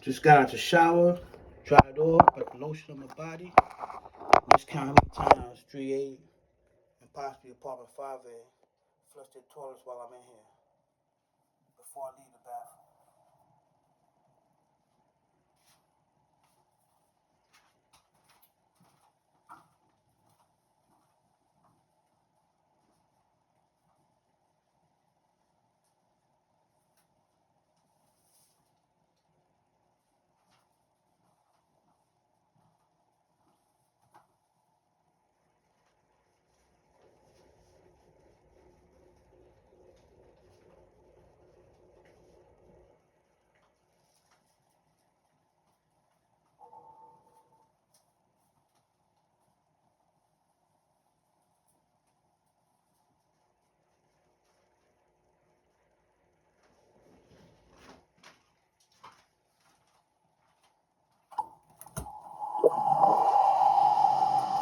Just got out the shower, dried off, put the lotion on my body. Just count how many times 3A and possibly apartment 5A flush their toilets while I'm in here before I leave the bathroom.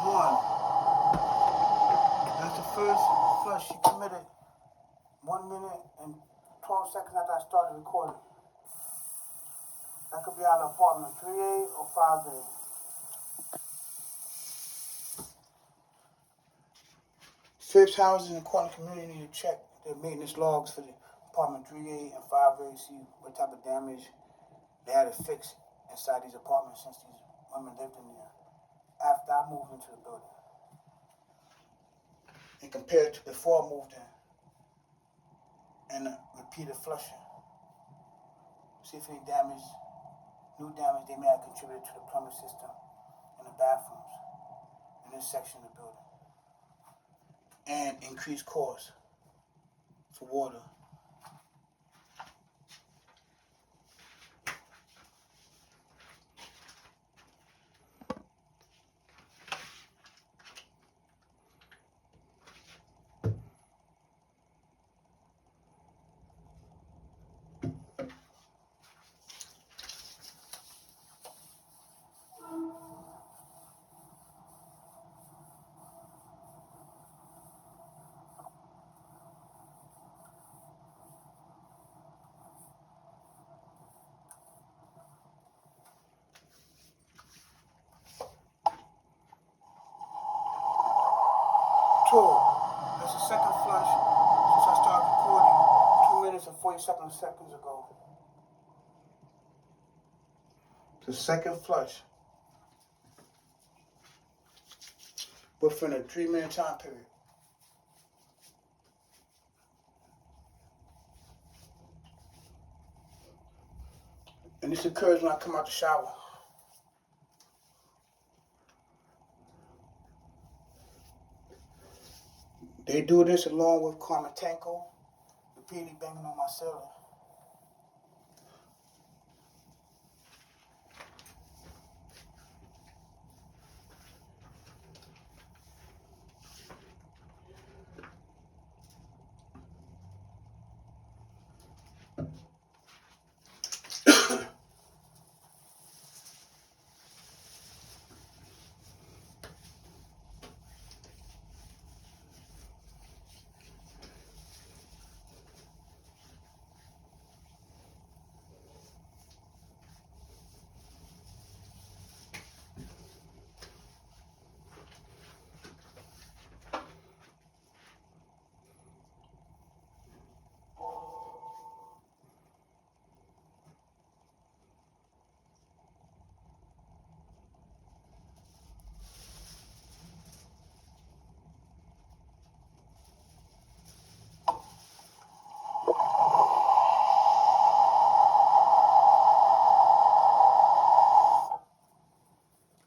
One, that's the first flush she committed 1 minute and 12 seconds after I started recording. That could be out of apartment 3A or 5A. Fifth houses in the Corner community need to check their maintenance logs for the apartment 3A and 5A, see what type of damage they had to fix inside these apartments since these women lived in there after I moved into the building. And compared to before I moved in and repeated flushing. See if any damage, new damage they may have contributed to the plumbing system and the bathrooms in this section of the building. And increased costs for water. Two, that's the second flush since I started recording 2 minutes and 47 seconds ago. The second flush within a 3-minute time period. And this occurs when I come out the shower. They do this along with Carmen Tanko, repeatedly banging on my ceiling.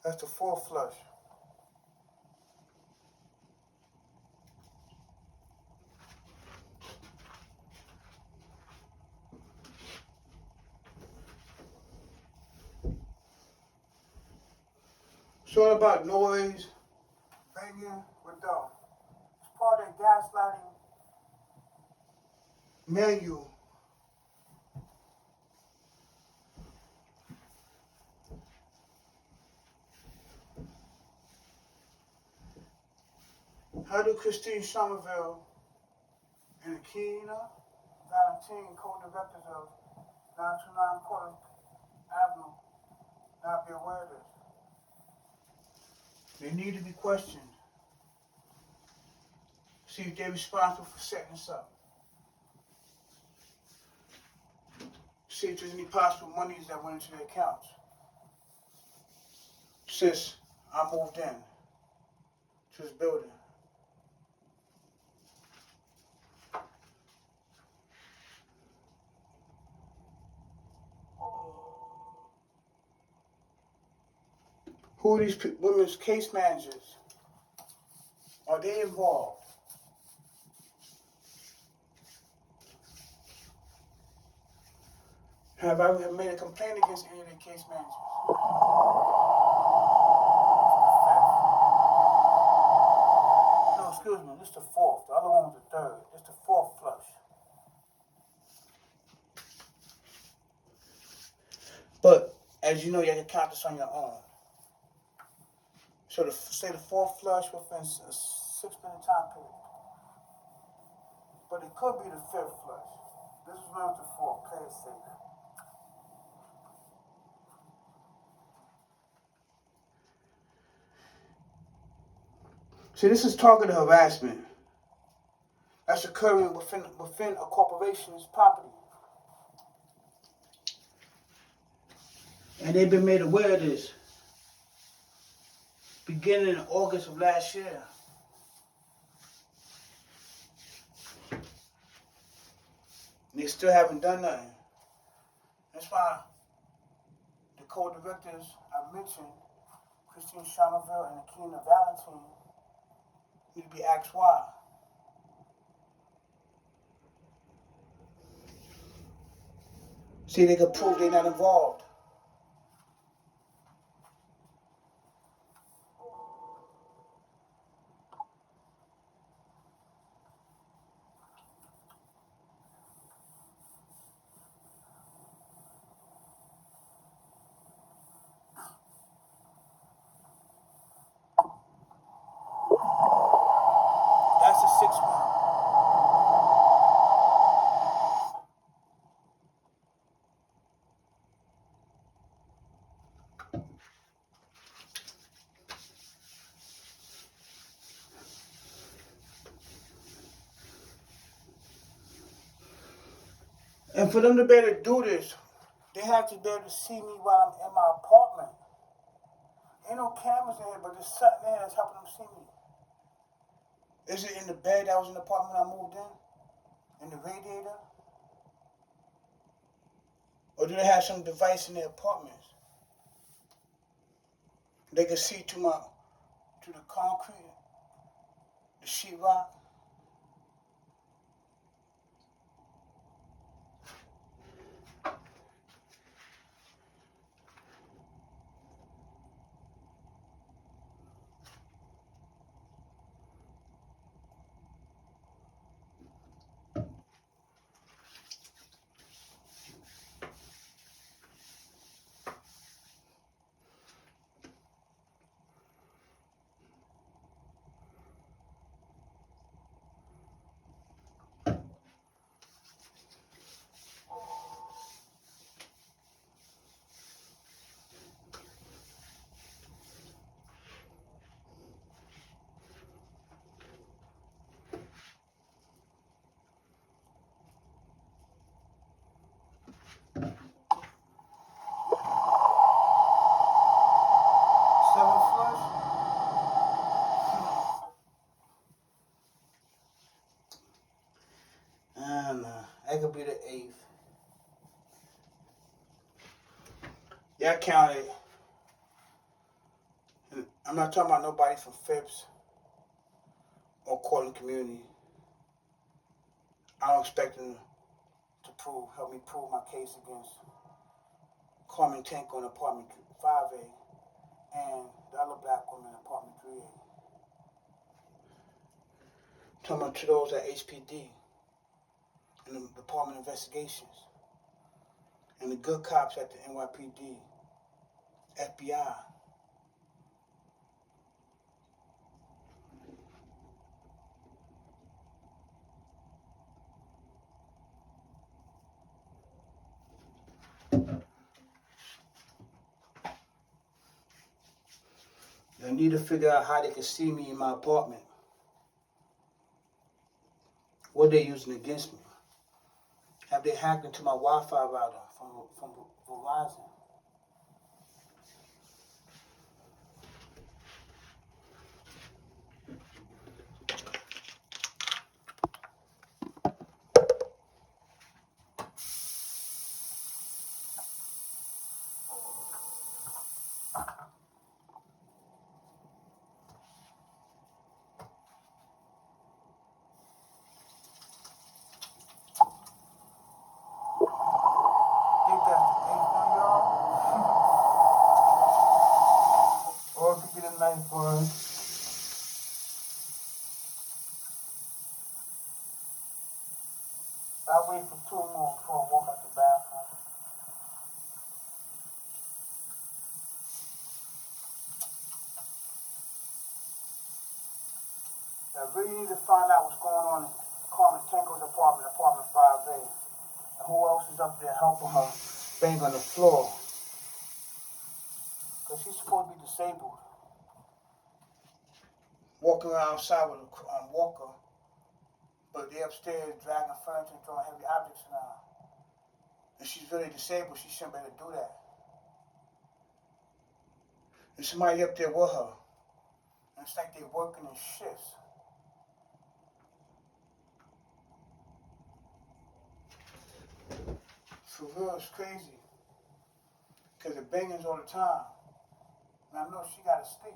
That's the fourth flush. It's all about noise, banging with dough. It's part of the gaslighting manual. How do Christine Somerville and Akina Valentine, co-directors of 929 Corner avenue not be aware of this. They need to be questioned. See if they're responsible for setting this up. See if there's any possible monies that went into their accounts since I moved in to this building. Who are these women's case managers? Are they involved? Have I ever made a complaint against any of their case managers? No, excuse me, this is the fourth. The other one was the third. This is the fourth flush. But, as you know, you have to count this on your own. So, say the fourth flush within a 6-minute time period. But it could be the fifth flush. This is one of the fourth. Play it safe. See, this is targeted harassment that's occurring within a corporation's property. And they've been made aware of this beginning in August of last year. And they still haven't done nothing. That's why the co-directors I mentioned, Christine Charleville and Akina Valentine, need to be asked why. See, they can prove they're not involved. That's the 6th one. And for them to be able to do this, they have to be able to see me while I'm in my apartment. Ain't no cameras in here, but there's something there that's helping them see me. Is it in the bed that was in the apartment when I moved in? In the radiator? Or do they have some device in their apartments? They can see to the concrete, the sheetrock. That could be the 8th. Yeah, I counted. And I'm not talking about nobody from Phipps or Cortland Community. I don't expect them to help me prove my case against Carmen Tanko in apartment 5A and the other black woman in apartment 3A. I'm talking about to those at HPD and the Department of Investigations and the good cops at the NYPD, FBI. need to figure out how they can see me in my apartment. What they're using against me. Have they hacked into my Wi-Fi router from Verizon? Think that's the 8th one, y'all? Or it could be the 9th one. I'll wait for 2 more before I walk out the bathroom. I really need to find out what's going on in Carmen Tango's apartment, apartment 5A. And who else is up there helping her bang on the floor? Because she's supposed to be disabled. Walking around outside with a walker, but they're upstairs dragging furniture and throwing heavy objects around. And she's really disabled, she shouldn't be able to do that. And somebody up there with her. And it's like they're working in shifts. For real, it's crazy. Because it bangings all the time. And I know she gotta sleep.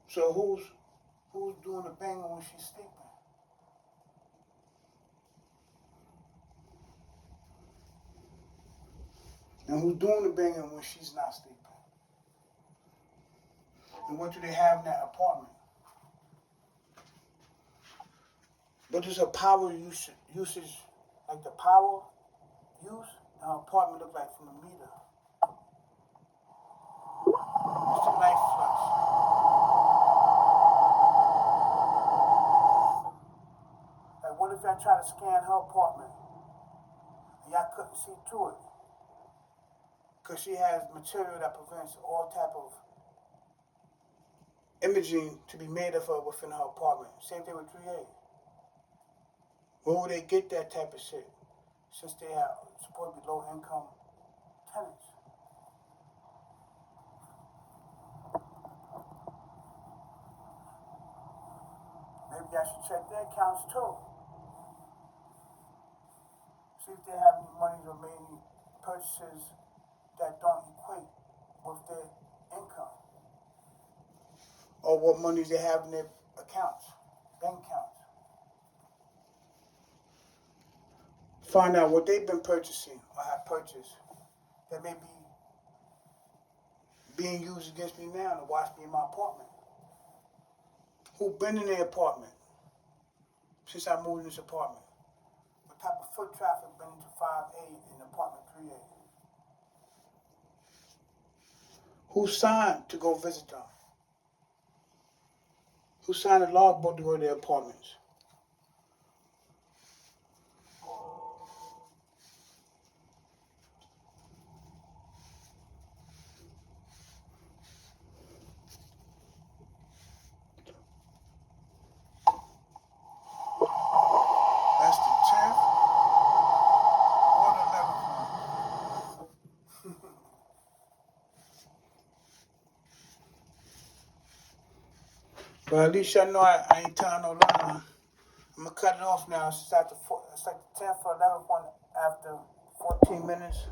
So who's doing the banging when she's sleeping? And who's doing the banging when she's not sleeping? And what do they have in that apartment? What does her power usage, like the power use in her apartment look like from the meter? It's the light flux. Like what if I try to scan her apartment and y'all couldn't see through it? Because she has material that prevents all type of imaging to be made of her within her apartment. Same thing with 3A. Where would they get that type of shit? Since they are supposed to be low income tenants. Maybe I should check their accounts too. See if they have any money or made any purchases that don't equate with their income. Or what monies they have in their accounts, bank accounts. Find out what they've been purchasing or have purchased that may be being used against me now to watch me in my apartment. Who been in their apartment since I moved in this apartment? What type of foot traffic been into 5A in apartment 3A? Who signed to go visit them? Who signed a logbook to go to their apartments? That's the 10th or the 11th one. But at least y'all know I ain't telling no lie. I'm gonna cut it off now. It's like the 10th or 11th one after 14 minutes.